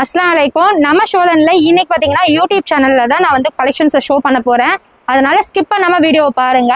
அஸ்ஸலாமு அலைக்கும். நம்ம ஷோலன்ல இன்னைக்கு பாத்தீங்கன்னா யூடியூப் சேனல்ல தான் நான் வந்து கலெக்ஷன்ஸை ஷோ பண்ண போறேன். அதனால ஸ்கிப் பண்ணாம வீடியோ பாருங்க.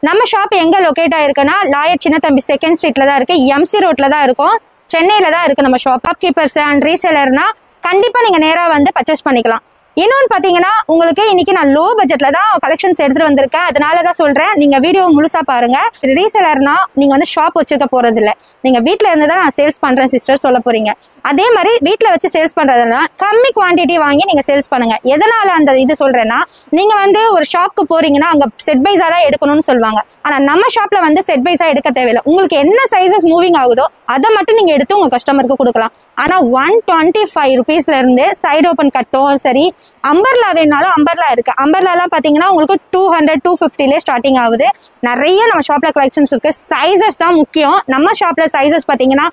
நம்ம ஷாப் எங்க லொகேட் ஆயிருக்குன்னா லாயர் சின்ன தம்பி செகண்ட் ஸ்ட்ரீட்ல தான் இருக்கு. எம்சி ரோட்ல தான் இருக்கும். சென்னையில தான் இருக்கு நம்ம ஷாப். ஷாப் கீப்பர்ஸ் அண்ட் ரீசேலர்னா கண்டிப்பா நீங்க நேரா வந்து பர்ச்சேஸ் பண்ணிக்கலாம். இன்னொன்னு பாத்தீங்கன்னா உங்களுக்கு இன்னைக்கு நான் லோ பட்ஜெட்ல தான் கலெக்ஷன்ஸ் எடுத்துட்டு வந்திருக்கேன். அதனாலதான் சொல்றேன், நீங்க வீடியோ முழுசா பாருங்க. ரீசேலர்னா நீங்க வந்து ஷாப் வச்சிருக்க போறது இல்ல, நீங்க வீட்டுல இருந்து தான் நான் சேல்ஸ் பண்றேன் சிஸ்டர் சொல்ல போறீங்க. அதே மாதிரி வீட்டுல வச்சு சேல்ஸ் பண்றதுனா கம்மி குவான்டிட்டி வாங்கி நீங்க சேல்ஸ் பண்ணுங்க. எதனால அந்த இது சொல்றேன்னா, நீங்க வந்து ஒரு ஷாப்க்கு போறீங்கன்னா அங்க செட் பைஸா தான் எடுக்கணும்னு சொல்லுவாங்க. ஆனா நம்ம ஷாப்ல வந்து செட் பைஸா எடுக்க தேவையில்லை. உங்களுக்கு என்ன சைசஸ் மூவிங் ஆகுதோ அதை மட்டும் நீங்க எடுத்து உங்க கஸ்டமருக்கு கொடுக்கலாம். ஆனா 125 ருபீஸ்ல இருந்து சைடு ஓபன் கட்டும் சரி, அம்பர்லா வேணாலும் அம்பர்லா இருக்கு. அம்பர்லா எல்லாம் பாத்தீங்கன்னா உங்களுக்கு 200 250 ஸ்டார்டிங் ஆகுது. நிறைய நம்ம ஷாப்ல கலெக்ஷன்ஸ் இருக்கு. சைசஸ் தான் முக்கியம். நம்ம ஷாப்ல சைசஸ் பாத்தீங்கன்னா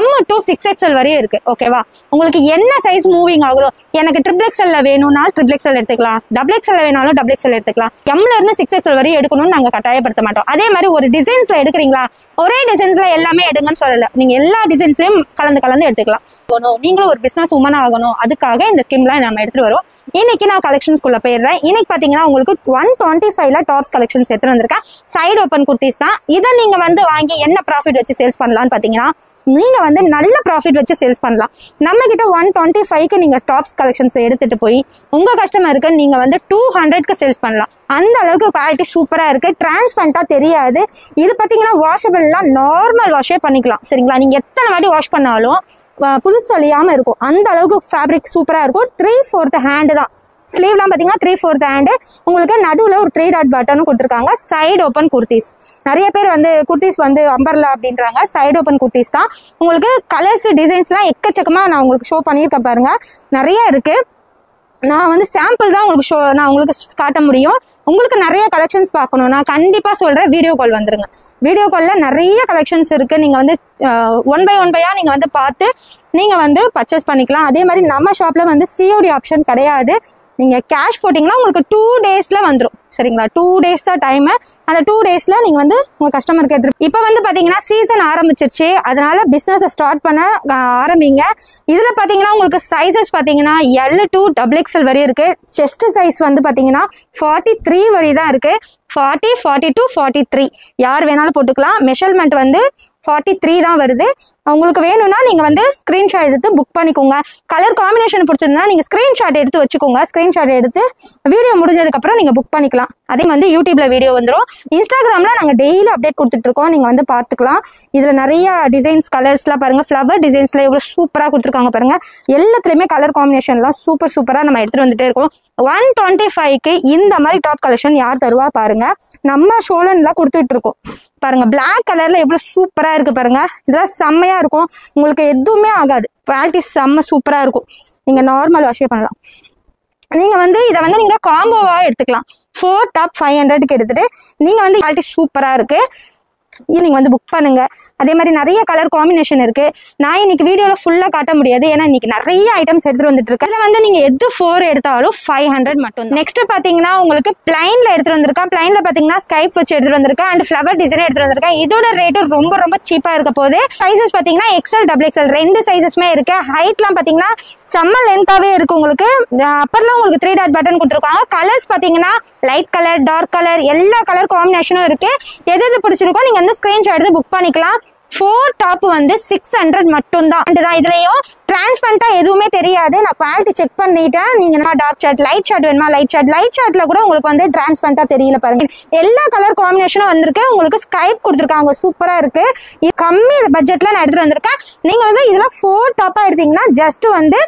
M to 6XL வரையும் இருக்கு. ஓகேவா? உங்களுக்கு என்ன சைஸ் மூவிங் ஆகுதோ, எனக்கு XXL வேணும்னா XXL எடுத்துக்கலாம், XXL வேணாலும் XXL எடுத்துக்கலாம். Mல இருந்து 6XL வரையும் எடுக்கணும்னு நாங்க கட்டாயப்படுத்த மாட்டோம். அதே மாதிரி ஒரு டிசைன்ஸ்ல எடுக்கிறீங்களா, ஒரே டிசைன்ஸ்ல எல்லாமே எடுங்கன்னு சொல்லல. நீங்க எல்லா டிசைன்ஸ்லயும் கலந்து எடுத்துக்கலாம். நீங்களும் ஒரு பிசினஸ் உமன் ஆகணும், அதுக்காக இந்த ஸ்கீம்ல நம்ம எடுத்துட்டு வரோம். இன்னைக்கு நான் கலெக்ஷன்ஸ்குள்ள போயிடுறேன். இன்னைக்கு பாத்தீங்கன்னா உங்களுக்கு 125ல டாப்ஸ் கலெக்ஷன்ஸ் எடுத்துட்டு வந்திருக்கேன். சைடு ஓபன் குர்த்திஸ் தான். இதை நீங்க வந்து வாங்கி என்ன ப்ராஃபிட் வச்சு சேல்ஸ் பண்ணலாம்னு பாத்தீங்கன்னா, நீங்க வந்து நல்ல ப்ராஃபிட் வச்சு சேல்ஸ் பண்ணலாம். நம்ம கிட்ட 125க்கு நீங்க டாப்ஸ் கலெக்ஷன்ஸ் எடுத்துட்டு போய் உங்க கஸ்டமருக்கு நீங்க வந்து 200க்கு சேல்ஸ் பண்ணலாம். அந்த அளவுக்கு குவாலிட்டி சூப்பரா இருக்கு. டிரான்ஸ்பரண்டா தெரியாது. இது பாத்தீங்கன்னா வாஷபிள்லாம் நார்மல் வாஷே பண்ணிக்கலாம். சரிங்களா? நீங்க எத்தனை வாட்டி வாஷ் பண்ணாலும் புதுசு அழியாம இருக்கும். அந்த அளவுக்கு ஃபேப்ரிக் சூப்பரா இருக்கும். 3/4 ஹேண்ட் தான். ஸ்லீவ்லாம் பாத்தீங்கன்னா 3/4 ஹேண்டு. உங்களுக்கு நடுவில் ஒரு 3 டாட் பட்டனும் கொடுத்துருக்காங்க. Side open kurtis. நிறைய பேர் வந்து குர்த்திஸ் வந்து அம்பர்லா அப்படின்றாங்க. சைடு ஓப்பன் குர்த்திஸ் தான். உங்களுக்கு கலர்ஸ் டிசைன்ஸ்லாம் எக்கச்சக்கமா நான் உங்களுக்கு ஷோ பண்ணியிருக்கேன் பாருங்க. நிறைய இருக்கு. நான் வந்து சாம்பிள் தான் நான் உங்களுக்கு காட்ட முடியும். உங்களுக்கு நிறைய கலெக்ஷன்ஸ் பார்க்கணும், நான் கண்டிப்பா சொல்றேன், வீடியோ கால் வந்துருங்க. வீடியோ கால்ல நிறைய கலெக்ஷன்ஸ் இருக்கு. நீங்க வந்து ஒன் பை நீங்க வந்து பார்த்து நீங்க வந்து பர்ச்சேஸ் பண்ணிக்கலாம். அதே மாதிரி நம்ம ஷாப்ல வந்து COD ஆப்ஷன் கிடையாது. நீங்க கேஷ் போட்டீங்கன்னா உங்களுக்கு 2 டேஸ்ல வந்துடும். சரிங்களா? 2 டேஸ் தான் டைம். அந்த 2 டேஸ்ல நீங்க வந்து உங்க கஸ்டமருக்கு எடுத்து. இப்ப வந்து பாத்தீங்கன்னா சீசன் ஆரம்பிச்சிருச்சு. அதனால பிசினஸ் ஸ்டார்ட் பண்ண ஆரம்பிங்க. இதுல பாத்தீங்கன்னா உங்களுக்கு சைசஸ் பாத்தீங்கன்னா L to XXL வரை இருக்கு. செஸ்ட் சைஸ் வந்து பாத்தீங்கன்னா 43 வரை தான் இருக்கு. 40, 42, 43 யார் வேணாலும் போட்டுக்கலாம். மெஷர்மெண்ட் வந்து 43 தான் வருது. உங்களுக்கு வேணும்னா நீங்க வந்து ஸ்கிரீன்ஷாட் எடுத்து புக் பண்ணிக்கோங்க. கலர் காம்பினேஷன் பிடிச்சிருந்தா நீங்க ஸ்கிரீன்ஷாட் எடுத்து வச்சுக்கோங்க. ஸ்கிரீன்ஷாட் எடுத்து வீடியோ முடிஞ்சதுக்கு அப்புறம் நீங்க புக் பண்ணிக்கலாம். அதே வந்து யூடியூப்ல வீடியோ வந்துடும். இன்ஸ்டாகிராம்ல நாங்க டெய்லி அப்டேட் கொடுத்துட்டு இருக்கோம். நீங்க வந்து பாத்துக்கலாம். இதுல நிறைய டிசைன்ஸ் கலர்ஸ்லாம் பாருங்க. ஃபிளவர் டிசைன்ஸ்ல எவ்வளவு சூப்பரா கொடுத்துருக்காங்க பாருங்க. எல்லாத்துலயுமே கலர் காம்பினேஷன்லாம் சூப்பரா நம்ம எடுத்துட்டு வந்துட்டே இருக்கோம். 125க்கு இந்த மாதிரி டாப் கலெக்ஷன் யார் தருவா பாருங்க. நம்ம ஷோலன்ல கொடுத்துட்டு இருக்கோம் பாருங்க. பிளாக் கலர்ல எவ்வளவு சூப்பரா இருக்கு பாருங்க. இதெல்லாம் செம்மையா இருக்கும். உங்களுக்கு எதுவுமே ஆகாது. குவாலிட்டி செம்ம சூப்பரா இருக்கும். நீங்க நார்மல் வாஷே பண்ணலாம். நீங்க வந்து இதை வந்து நீங்க காம்போவா எடுத்துக்கலாம். 4 டாப் 500க்கு எடுத்துட்டு நீங்க வந்து குவாலிட்டி சூப்பரா இருக்கு. நீங்க வந்து புக் பண்ணுங்க. அதே மாதிரி நிறைய கலர் காம்பினேஷன் இருக்கு. நான் இன்னைக்கு வீடியோல ஃபுல்லா காட்ட முடியாது, ஏன்னா இன்னைக்கு நிறைய ஐட்டம்ஸ் எடுத்துட்டு வந்துட்டு இருக்கு. இதுல வந்து நீங்க எது 4 எடுத்தாலும் 500 மட்டும். நெக்ஸ்ட் பாத்தீங்கன்னா உங்களுக்கு பிளைன்ல எடுத்துட்டு வந்திருக்கேன். பிளைன்ல பாத்தீங்கன்னா ஸ்கைப் வச்சு எடுத்துட்டு வந்திருக்கேன் அண்ட் ஃபிளவர் டிசைன் எடுத்துட்டு வந்திருக்கேன். இதோட ரேட்டு ரொம்ப சீப்பா இருக்க போது. சைசஸ் பாத்தீங்கன்னா XL XXL 2 சைசஸ்மே இருக்கு. ஹைட்லாம் பாத்தீங்கன்னா செம்ம லென்த்தாவே இருக்கு. உங்களுக்கு அப்பர்ல உங்களுக்கு 3 டாட் பட்டன் கொடுத்துருக்காங்க. கலர்ஸ் பாத்தீங்கன்னா லைட் கலர், டார்க் கலர், எல்லா கலர் காம்பினேஷனும் இருக்கு. எது பிடிச்சிருக்கோ நீங்க வந்து ஸ்கிரீன்ஷாட் எடுத்து புக் பண்ணிக்கலாம். 4 டாப் வந்து 600 மட்டும் தான். இதுலயும் டிரான்ஸ்பரண்டா எதுவுமே தெரியாது. நான் குவாலிட்டி செக் பண்ணிட்டேன். நீங்க டார்க் ஷார்ட், லைட் ஷார்ட் வேணுமா, லைட் ஷார்ட்ல கூட உங்களுக்கு வந்து டிரான்ஸ்பரண்டா தெரியல பாருங்க. எல்லா கலர் காம்பினேஷனும் வந்திருக்கு. உங்களுக்கு ஸ்கைப் கொடுத்துருக்காங்க. சூப்பரா இருக்கு. கம்மி பட்ஜெட்ல நான் எடுத்துட்டு வந்திருக்கேன். நீங்க வந்து இதுல 4 டாப்பா எடுத்தீங்கன்னா ஜஸ்ட் வந்து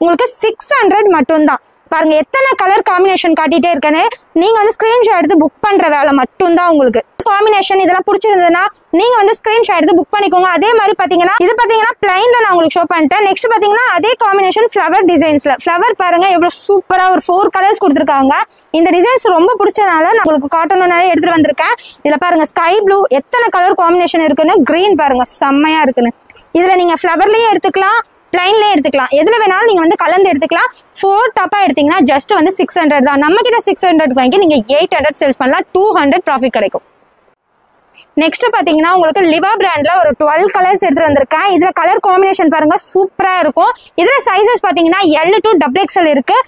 உங்களுக்கு 600 மட்டும் தான். பாருங்க எத்தனை கலர் காம்பினேஷன் காட்டிட்டே இருக்கேன்னு. நீங்க வந்து ஸ்கிரீன்ஷாட் எடுத்து புக் பண்ற வேலை மட்டும் தான். உங்களுக்கு காம்பினேஷன் இதெல்லாம் பிடிச்சிருந்ததுன்னா நீங்க வந்து ஸ்கிரீன்ஷாட் எடுத்து புக் பண்ணிக்கோங்க. அதே மாதிரி பாத்தீங்கன்னா இது பாத்தீங்கன்னா பிளைன்ல நான் உங்களுக்கு ஷோ பண்ணிட்டேன். நெக்ஸ்ட் பாத்தீங்கன்னா அதே காம்பினேஷன் ஃபிளவர் டிசைன்ஸ்ல. ஃபிளவர் பாருங்க எவ்வளவு சூப்பரா ஒரு 4 கலர்ஸ் கொடுத்துருக்காங்க. இந்த டிசைன்ஸ் ரொம்ப பிடிச்சதுனால நான் உங்களுக்கு காட்டணும்னாலே எடுத்துட்டு வந்திருக்கேன். இதுல பாருங்க ஸ்கை ப்ளூ எத்தனை கலர் காம்பினேஷன் இருக்குன்னு. கிரீன் பாருங்க செம்மையா இருக்குன்னு. இதுல நீங்க ஃபிளவர்லயே எடுத்துக்கலாம், பிளைன்லயே எடுத்துக்கலாம். எதுல வேணாலும் நீங்க வந்து கலந்து எடுத்துக்கலாம். 4 டாப்பா எடுத்தீங்கன்னா ஜஸ்ட் வந்து 600 தான். நம்ம கிட்ட 600 வாங்கி நீங்க 800 சேல்ஸ் பண்ணலாம். 200 ப்ராஃபிட் கிடைக்கும். நெக்ஸ்ட் பாத்தீங்கன்னா உங்களுக்கு லிவா பிராண்ட்ல ஒரு 12 கலர்ஸ் எடுத்துட்டு வந்திருக்கேன். இதுல கலர் காம்பினேஷன் பாருங்க சூப்பரா இருக்கும். இதுல சைசஸ் பாத்தீங்கன்னா L to XXL இருக்கு.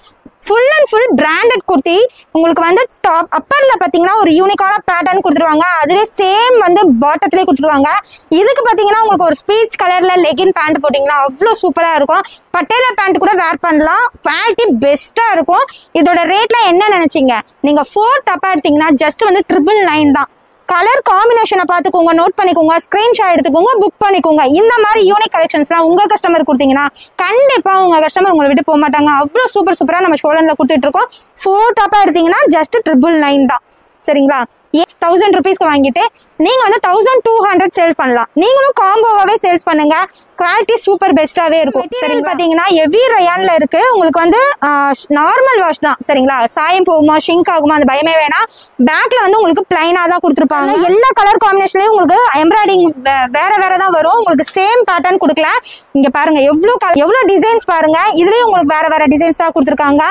Full and full branded kurti. உங்களுக்கு வந்து டாப் அப்பர்ல பாத்தீங்கன்னா ஒரு யூனிக்கான பேட்டர்ன் கொடுத்துருவாங்க. அதுவே சேம் வந்து பாட்டத்திலே கொடுத்துருவாங்க. இதுக்கு பாத்தீங்கன்னா உங்களுக்கு ஒரு ஸ்பீச் கலர்ல லெகின் பேண்ட் போட்டீங்கன்னா அவ்வளோ சூப்பரா இருக்கும். பட்டேலா பேண்ட் கூட வேர் பண்ணலாம். குவாலிட்டி பெஸ்டா இருக்கும். இதோட ரேட்ல என்ன நினைச்சீங்க? நீங்க 4 டப்பா எடுத்தீங்கன்னா ஜஸ்ட் வந்து 999 தான். கலர் காம்பினேஷனை பார்த்துக்கோங்க, நோட் பண்ணிக்கோங்க, ஸ்கிரீன்ஷாட் எடுத்துக்கோங்க, புக் பண்ணிக்கோங்க. இந்த மாதிரி யூனிக் கலெக்ஷன்ஸ்லாம் உங்க கஸ்டமர் கொடுத்தீங்கன்னா கண்டிப்பா உங்க கஸ்டமர் உங்களை விட்டு போக மாட்டாங்க. அவ்வளோ சூப்பரா நம்ம ஷோலன்ல கொடுத்துட்டு இருக்கோம். 4 டாப்பா எடுத்தீங்கன்னா ஜஸ்ட் 999 தான். சரிங்களா? 1000 ருபீஸ்க்கு வாங்கிட்டு நீங்க வந்து 1200 சேல் பண்ணலாம். நீங்களும் காம்போவாவே சேல்ஸ் பண்ணுங்க. குவாலிட்டி சூப்பர் பெஸ்டாவே இருக்கும். சரி பாத்தீங்கன்னா ஹெவி ரயான்ல இருக்கு. உங்களுக்கு வந்து நார்மல் வாஷ் தான். சரிங்களா? சாயம் போகுமா ஷிங்க் ஆகுமா அந்த பயமே வேணாம். பேக்ல வந்து உங்களுக்கு பிளைனா தான் கொடுத்துருப்பாங்க. எல்லா கலர் காம்பினேஷன்லயும் உங்களுக்கு எம்ப்ராய்டிங் வேற தான் வரும். உங்களுக்கு சேம் பேட்டர்ன் கொடுக்கல. இங்க பாருங்க எவ்வளவு டிசைன்ஸ் பாருங்க. இதுலயும் உங்களுக்கு வேற டிசைன்ஸ் தான் கொடுத்துருக்காங்க.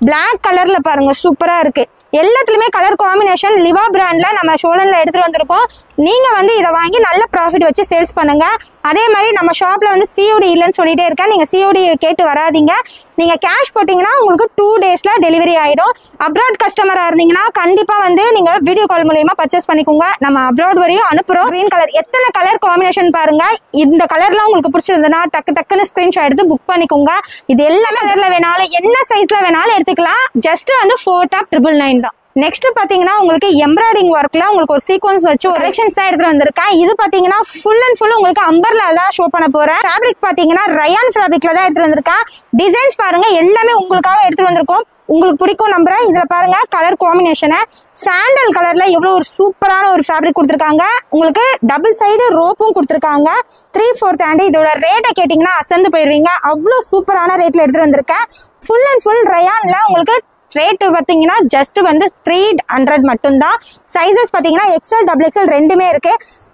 பிளாக் கலர்ல பாருங்க சூப்பரா இருக்கு. எல்லாத்துலயுமே கலர் காம்பினேஷன் லிவா பிராண்ட்ல நம்ம ஷோலன்ல எடுத்துட்டு வந்திருக்கோம். நீங்க வந்து இதை வாங்கி நல்ல ப்ராஃபிட் வச்சு சேல்ஸ் பண்ணுங்க. அதே மாதிரி நம்ம ஷாப்ல வந்து COD இல்லைன்னு சொல்லிட்டே இருக்கேன். நீங்க COD கேட்டு வராதீங்க. நீங்க கேஷ் போட்டீங்கன்னா உங்களுக்கு 2 டேஸ்ல டெலிவரி ஆயிடும். அப்ராட் கஸ்டமரா இருந்தீங்கன்னா கண்டிப்பா வந்து நீங்க வீடியோ கால் மூலமா பர்ச்சேஸ் பண்ணிக்கோங்க. நம்ம அப்ராட் வரையும் அனுப்புறோம். கிரீன் கலர் எத்தனை கலர் காம்பினேஷன் பாருங்க. இந்த கலர்லாம் உங்களுக்கு பிடிச்சிருந்ததுன்னா டக்குன்னு ஸ்கிரீன்ஷாட் எடுத்து புக் பண்ணிக்கோங்க. இது எல்லா கலர்ல வேணாலும் என்ன சைஸ்ல வேணாலும் எடுத்துக்கலாம். ஜஸ்ட் வந்து 4 டாப் 999 தான். நெக்ஸ்ட் பாத்தீங்கன்னா உங்களுக்கு எம்ப்ராய்டிங் ஒர்க்ல உங்களுக்கு ஒரு சீக்வன்ஸ் வச்சு ஒரு கலெக்ஷன்ஸ் தான் எடுத்துட்டு வந்திருக்கேன். இது பாத்தீங்கன்னா ஃபுல் அண்ட் ஃபுல் உங்களுக்கு அம்பர்லா தான் ஷோ பண்ண போறேன். ஃபேப்ரிக் பாத்தீங்கன்னா ரயான் ஃபேப்ரிக்ல தான் எடுத்துட்டு வந்திருக்கேன். டிசைன்ஸ் பாருங்க எல்லாமே உங்களுக்காக எடுத்துட்டு வந்திருக்கோம். உங்களுக்கு பிடிக்கும் நம்புறேன். இதுல பாருங்க கலர் காம்பினேஷனை சாண்டல் கலர்ல எவ்வளவு ஒரு சூப்பரான ஒரு ஃபேப்ரிக் கொடுத்துருக்காங்க. உங்களுக்கு டபுள் சைடு ரோப்பும் கொடுத்துருக்காங்க. 3/4 ஹேண்ட். இதோட ரேட்டை கேட்டீங்கன்னா அசந்து போயிருவீங்க. அவ்வளோ சூப்பரான ரேட்ல எடுத்துட்டு வந்திருக்கேன். ஃபுல் அண்ட் ஃபுல் ரயான்ல உங்களுக்கு ரேட் பாத்தீங்கன்னா ஜஸ்ட் வந்து 300 மட்டும்தான். சைசஸ் பாத்தீங்கன்னா XL XXL ரெண்டுமே இருக்கு.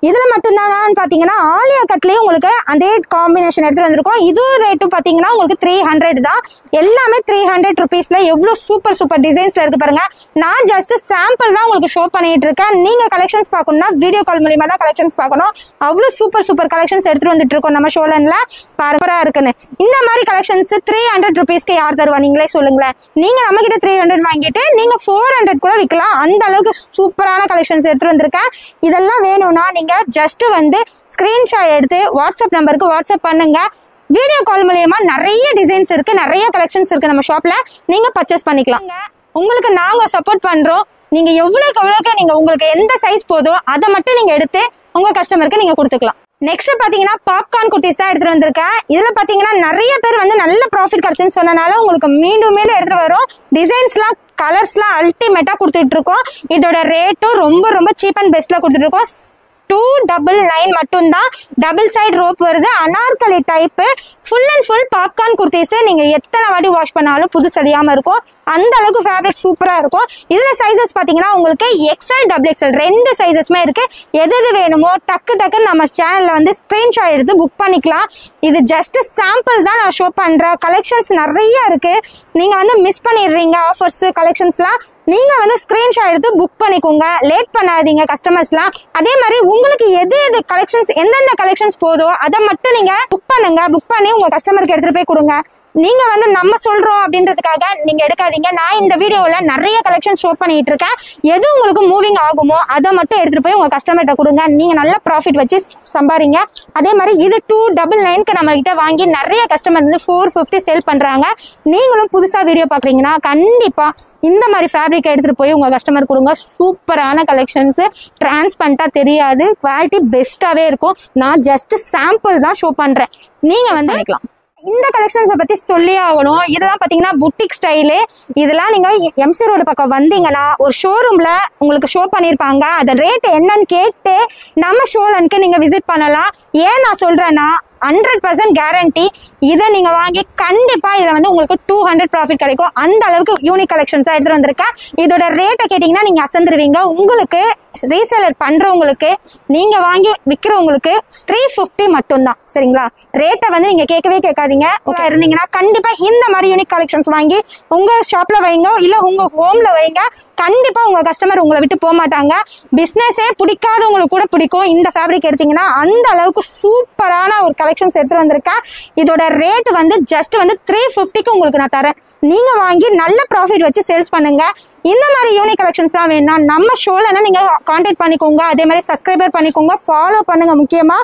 இதுல மட்டும்தான் பாத்தீங்கன்னா ஆலியா கட்லயும் உங்களுக்கு அதே காம்பினேஷன் எடுத்துட்டு வந்திருக்கோம். இது ரேட்டு பாத்தீங்கன்னா உங்களுக்கு 300 தான். எல்லாமே 300 ருபீஸ்ல எவ்வளவு சூப்பர் டிசைன்ஸ்ல இருக்கு பாருங்க. நான் ஜஸ்ட் சாம்பிள் தான் உங்களுக்கு ஷோ பண்ணிட்டு இருக்கேன். நீங்க கலெக்ஷன்ஸ் பார்க்கணும்னா வீடியோ கால் மூலமா தான் கலெக்ஷன்ஸ் பார்க்கணும். அவ்வளவு சூப்பர் கலெக்ஷன்ஸ் எடுத்துட்டு வந்துட்டு இருக்கோம் நம்ம ஷோலன்ல. பரபரா இருக்குன்னு இந்த மாதிரி கலெக்ஷன்ஸ் 300 ருபீஸ்க்கு யார் தருவா? நீங்களே சொல்லுங்களேன். நீங்க நம்ம கிட்ட 300 வாங்கிட்டு நீங்க 400 கூட விற்கலாம். அந்த அளவுக்கு சூப்பரான கலெக்ஷன்ஸ் எடுத்துட்டு வந்திருக்கேன். இதெல்லாம் வேணும்னா நீங்க ஜஸ்ட் வந்து ஸ்கிரீன்ஷாட் எடுத்து வாட்ஸ்அப் நம்பருக்கு வாட்ஸ்அப் பண்ணுங்க. வீடியோ கால் மூலமா நிறைய டிசைன்ஸ் இருக்கு, நிறைய கலெக்ஷன்ஸ் இருக்கு நம்ம ஷாப்ல. நீங்க பர்ச்சேஸ் பண்ணிக்கலாம். உங்களுக்கு நாங்க சப்போர்ட் பண்றோம். நீங்க எவ்வளவுக்கு நீங்க உங்களுக்கு எந்த சைஸ் போதோ அதை மட்டும் நீங்க எடுத்து உங்க கஸ்டமருக்கு நீங்க கொடுத்துக்கலாம். நெக்ஸ்ட் பாத்தீங்கன்னா பாப்கார்ன் குர்த்திஸ் தான் எடுத்துட்டு வந்திருக்கேன். இதுல பாத்தீங்கன்னா நிறைய பேர் வந்து நல்ல ப்ராஃபிட் கிடைச்சுன்னு சொன்னனால உங்களுக்கு மீண்டும் எடுத்துட்டு வரும். டிசைன்ஸ்லாம் கலர்ஸ்லாம் அல்டிமேட்டா கொடுத்துட்டு இருக்கோம். இதோட ரேட்டும் ரொம்ப சீப் அண்ட் பெஸ்ட்ல கொடுத்துட்டு இருக்கோம். 299 மட்டும்தான். டபுள் சைடு ரோப் வருது. Anarkali type full and full popcorn kurtis. நீங்க எத்தனை வாட்டி வாஷ் பண்ணாலும் புது சரியாம இருக்கும். அந்த அளவுக்கு ஃபேப்ரிக் சூப்பரா இருக்கும். இதுல சைசஸ் பாத்தீங்கன்னா உங்களுக்கு XL XXL ரெண்டு சைசஸ்மே இருக்கு. எது வேணுமோ டக்கு நம்ம சேனல்ல வந்து ஸ்கிரீன்ஷாட் எடுத்து புக் பண்ணிக்கலாம். இது ஜஸ்ட் சாம்பிள் தான் நான் ஷோ பண்றேன். கலெக்ஷன்ஸ் நிறைய இருக்கு. நீங்க வந்து மிஸ் பண்ணிடுறீங்க ஆஃபர்ஸ் கலெக்ஷன்ஸ்லாம். நீங்க வந்து ஸ்கிரீன்ஷாட் எடுத்து புக் பண்ணிக்கோங்க. லேட் பண்ணாதீங்க கஸ்டமர்ஸ்லாம். அதே மாதிரி உங்களுக்கு எது கலெக்ஷன்ஸ் எந்தெந்த கலெக்ஷன்ஸ் போதோ அதை மட்டும் நீங்க புக் பண்ணுங்க. புக் பண்ணி உங்க கஸ்டமருக்கு எடுத்துட்டு போய் கொடுங்க. நீங்க வந்து நம்ம சொல்றோம் அப்படின்றதுக்காக நீங்க எடுக்காதீங்க. நான் இந்த வீடியோல நிறைய கலெக்ஷன் ஷோ பண்ணிட்டு இருக்கேன். எது உங்களுக்கு மூவிங் ஆகுமோ அதை மட்டும் எடுத்துட்டு போய் உங்க கஸ்டமர்கிட்ட கொடுங்க. நீங்க நல்ல ப்ராஃபிட் வச்சு சம்பாதிங்க. அதே மாதிரி இது 299க்கு நம்ம கிட்ட வாங்கி நிறைய கஸ்டமர் வந்து 450 சேல் பண்றாங்க. நீங்களும் புதுசா வீடியோ பாக்குறீங்கன்னா கண்டிப்பா இந்த மாதிரி ஃபேப்ரிக் எடுத்துட்டு போய் உங்க கஸ்டமர் கொடுங்க. சூப்பரான கலெக்ஷன்ஸ், டிரான்ஸ்பரண்டா தெரியாது, குவாலிட்டி பெஸ்டாவே இருக்கும். நான் ஜஸ்ட் சாம்பிள் தான் ஷோ பண்றேன். நீங்க வந்து பண்ணிக்கலாம். இந்த கலெக்ஷன்ஸை பத்தி சொல்லி ஆகணும். இதெல்லாம் பாத்தீங்கன்னா புட்டிக் ஸ்டைலு. இதெல்லாம் நீங்க MC ரோடு பக்கம் வந்தீங்கன்னா ஒரு ஷோரூம்ல உங்களுக்கு ஷோ பண்ணிருப்பாங்க. அது ரேட் என்னன்னு கேட்டு நம்ம ஷோலனுக்கு நீங்க விசிட் பண்ணலாம். ஏன் நான் சொல்றேன்னா 100% கேரண்டி. இதை நீங்க வாங்கி கண்டிப்பா இதுல வந்து உங்களுக்கு 200 ப்ராஃபிட் கிடைக்கும். அந்த அளவுக்கு யூனிக் கலெக்ஷன்ஸ் தான் எடுத்துட்டு வந்திருக்கேன். இதோட ரேட்டை கேட்டீங்கன்னா நீங்க அசந்துருவீங்க. உங்களுக்கு ரீசேலர் பண்றவங்களுக்கு நீங்க வாங்கி விற்கிறவங்களுக்கு 350 மட்டும்தான். சரிங்களா? ரேட்டை வந்து நீங்க கேட்கவே கேட்காதீங்க. ஓகே இருந்தீங்கன்னா கண்டிப்பா இந்த மாதிரி யூனிக் கலெக்ஷன்ஸ் வாங்கி உங்க ஷாப்ல வைங்க, இல்ல உங்க ஹோம்ல வைங்க. கண்டிப்பா உங்க கஸ்டமர் உங்களை விட்டு போக மாட்டாங்க. பிசினஸே பிடிக்காதவங்களுக்கு கூட பிடிக்கும். இந்த ஃபேப்ரிக் எடுத்தீங்கன்னா அந்த அளவுக்கு சூப்பரான ஒரு கலெக்ஷன்ஸ் எடுத்துட்டு வந்திருக்கேன். இதோட ரேட் வந்து ஜஸ்ட் வந்து 350க்கு உங்களுக்கு நான் தரேன். நீங்க வாங்கி நல்ல ப்ராஃபிட் வச்சு சேல்ஸ் பண்ணுங்க. இந்த மாதிரி யூனிக் கலெக்ஷன்ஸ்லாம் வேணும்னா நம்ம ஷோல நீங்க கான்டாக்ட் பண்ணிக்கோங்க. அதே மாதிரி சப்ஸ்கிரைபர் பண்ணிக்கோங்க, ஃபாலோ பண்ணுங்க. முக்கியமா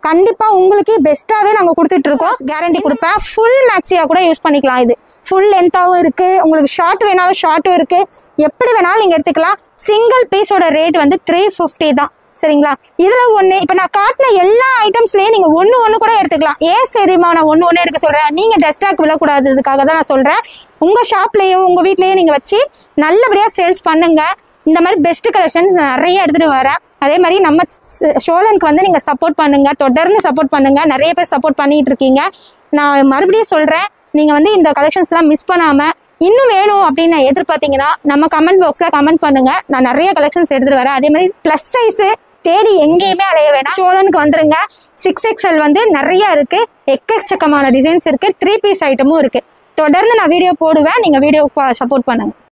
கண்டிப்பா உங்களுக்கு பெஸ்ட்டாவே நாங்க கொடுத்துட்டு இருக்கோம். கேரண்டி கொடுப்பேன். ஃபுல் மேக்ஸியா கூட யூஸ் பண்ணிக்கலாம். இது ஃபுல் லென்த்தாவும் இருக்கு, உங்களுக்கு ஷார்ட் வேணாலும் ஷார்ட்டும் இருக்கு, எப்படி வேணாலும் நீங்க எடுத்துக்கலாம். சிங்கிள் பீஸோட ரேட் வந்து 350 தான். சரிங்களா? இதுல ஒண்ணு இப்ப நான் காட்டின எல்லா ஐட்டம்ஸ்லயே நீங்க ஒண்ணு கூட எடுத்துக்கலாம். ஏன் சரிமா நான் ஒண்ணு எடுக்க சொல்றேன், நீங்க டெஸ்டாக் விழக்கூடாதுக்காக தான் நான் சொல்றேன். உங்க ஷாப்லயோ உங்க வீட்லயோ நீங்க வச்சு நல்லபடியா சேல்ஸ் பண்ணுங்க. இந்த மாதிரி பெஸ்ட் கலெக்ஷன் நிறைய எடுத்துட்டு வரேன். அதே மாதிரி நம்ம ஷோலனுக்கு வந்து நீங்க சப்போர்ட் பண்ணுங்க, தொடர்ந்து சப்போர்ட் பண்ணுங்க. நிறைய பேர் சப்போர்ட் பண்ணிட்டு இருக்கீங்க. நான் மறுபடியும் சொல்றேன், நீங்க வந்து இந்த கலெக்ஷன்ஸ் எல்லாம் மிஸ் பண்ணாம இன்னும் வேணும் அப்படின்னு எதிர்பார்த்தீங்கன்னா நம்ம கமெண்ட் பாக்ஸ்ல கமெண்ட் பண்ணுங்க. நான் நிறைய கலெக்ஷன்ஸ் எடுத்துட்டு வரேன். அதே மாதிரி பிளஸ் சைஸ் தேடி எங்கேயுமே அலைய வேணாம், ஷோலனுக்கு வந்துருங்க. 6XL வந்து நிறைய இருக்கு, எக்கச்சக்கமான டிசைன்ஸ் இருக்கு, 3 பீஸ் ஐட்டமும் இருக்கு. தொடர்ந்து நான் வீடியோ போடுவேன். நீங்க வீடியோ சப்போர்ட் பண்ணுங்க.